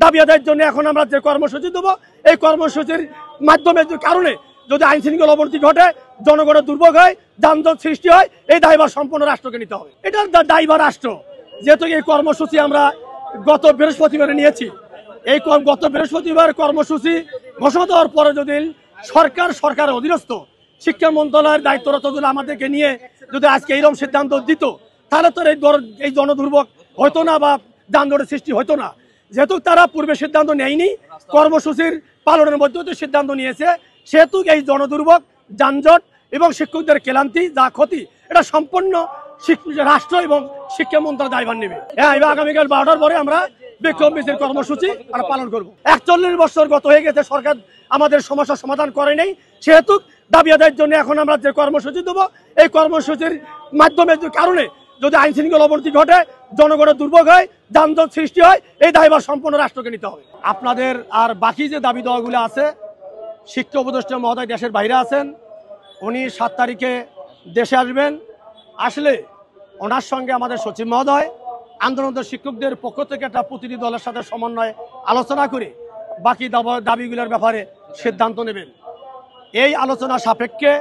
দাবি আদায়ের জন্য এখন আমরা যে কর্মসূচি দেবো, এই কর্মসূচির মাধ্যমে কারণে যদি আইন শৃঙ্খলা অবনতি ঘটে, জনগণের দুর্ভোগ হয়, যানজট সৃষ্টি হয়, এই দায়ভার সম্পূর্ণ রাষ্ট্রকে নিতে হবে। এটার দায়ভার রাষ্ট্র। যেহেতু এই কর্মসূচি আমরা গত বৃহস্পতিবারে নিয়েছি, এই গত বৃহস্পতিবার কর্মসূচি ঘোষণা দেওয়ার পরে যদি সরকারের অধীনস্থ শিক্ষা মন্ত্রণালয়ের দায়িত্বরত যদি আমাদেরকে নিয়ে যদি আজকে এইরকম সিদ্ধান্ত দিত, তাহলে তো এই জনদুর্ভোগ হতো না বা যানজটের সৃষ্টি হতো না। যেহেতু তারা পূর্বে সিদ্ধান্ত নেয়নি, কর্মসূচির পালনের মধ্যে সিদ্ধান্ত নিয়েছে, সেহেতু এই জনদুর্ভোগ, যানজট এবং শিক্ষকদের ক্লান্তি যা ক্ষতি, এটা সম্পূর্ণ রাষ্ট্র এবং শিক্ষা মন্ত্রণালয় দায়ভার নেবে। হ্যাঁ, এবার আগামীকাল 12টার পরে আমরা বিক্ষোভ মিছিল কর্মসূচি আমরা পালন করবো। 41 বছর গত হয়ে গেছে, সরকার আমাদের সমস্যার সমাধান করে নেই, সেহেতু দাবি আদায়ের জন্য এখন আমরা যে কর্মসূচি দেবো, এই কর্মসূচির মাধ্যমে কারণে যদি আইন শৃঙ্খলা অবনতি ঘটে, জনগণের দুর্ভোগ হয়, যানজট সৃষ্টি হয়, এই দায়ভার সম্পূর্ণ রাষ্ট্রকে নিতে হবে। আপনাদের আর বাকি যে দাবি দেওয়াগুলো আছে, শিক্ষা উপদেষ্টা মহোদয় দেশের বাইরে আছেন, উনি 7 তারিখে দেশে আসবেন। আসলে ওনার সঙ্গে আমাদের সচিব মহোদয় আন্দোলনরত শিক্ষকদের পক্ষ থেকে একটা প্রতিনিধি দলের সাথে সমন্বয়ে আলোচনা করে বাকি দাবিগুলোর ব্যাপারে সিদ্ধান্ত নেবেন। এই আলোচনা সাপেক্ষে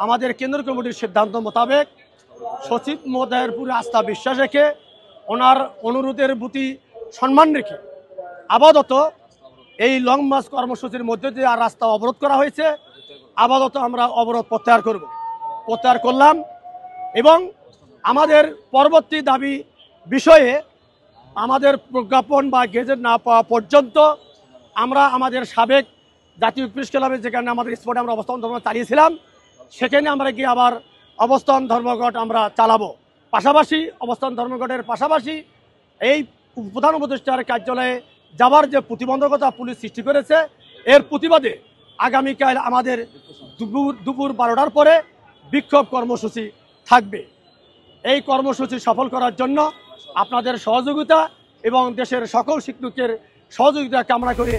আমাদের কেন্দ্রীয় কমিটির সিদ্ধান্ত মোতাবেক সচিব মহোদয়ের পুরো আস্থা বিশ্বাস রেখে, ওনার অনুরোধের প্রতি সম্মান রেখে আপাতত এই লং মার্চ কর্মসূচির মধ্যে দিয়ে আর রাস্তা অবরোধ করা হয়েছে, আপাতত আমরা অবরোধ প্রত্যাহার করলাম। এবং আমাদের পরবর্তী দাবি বিষয়ে আমাদের প্রজ্ঞাপন বা গেজেট না পাওয়া পর্যন্ত আমরা আমাদের সাবেক জাতীয় প্রেস ক্লাবে যেখানে আমাদের স্পটে আমরা অবস্থান ধর্মঘট চালিয়েছিলাম, সেখানে আমরা গিয়ে আবার অবস্থান ধর্মঘট আমরা চালাবো। পাশাপাশি অবস্থান ধর্মঘটের পাশাপাশি এই প্রধান উপদেষ্টার কার্যালয়ে যাওয়ার যে প্রতিবন্ধকতা পুলিশ সৃষ্টি করেছে, এর প্রতিবাদে আগামীকাল আমাদের দুপুর 12টার পরে বিক্ষোভ কর্মসূচি থাকবে। এই কর্মসূচি সফল করার জন্য আপনাদের সহযোগিতা এবং দেশের সকল শিক্ষকের সহযোগিতা কামনা করে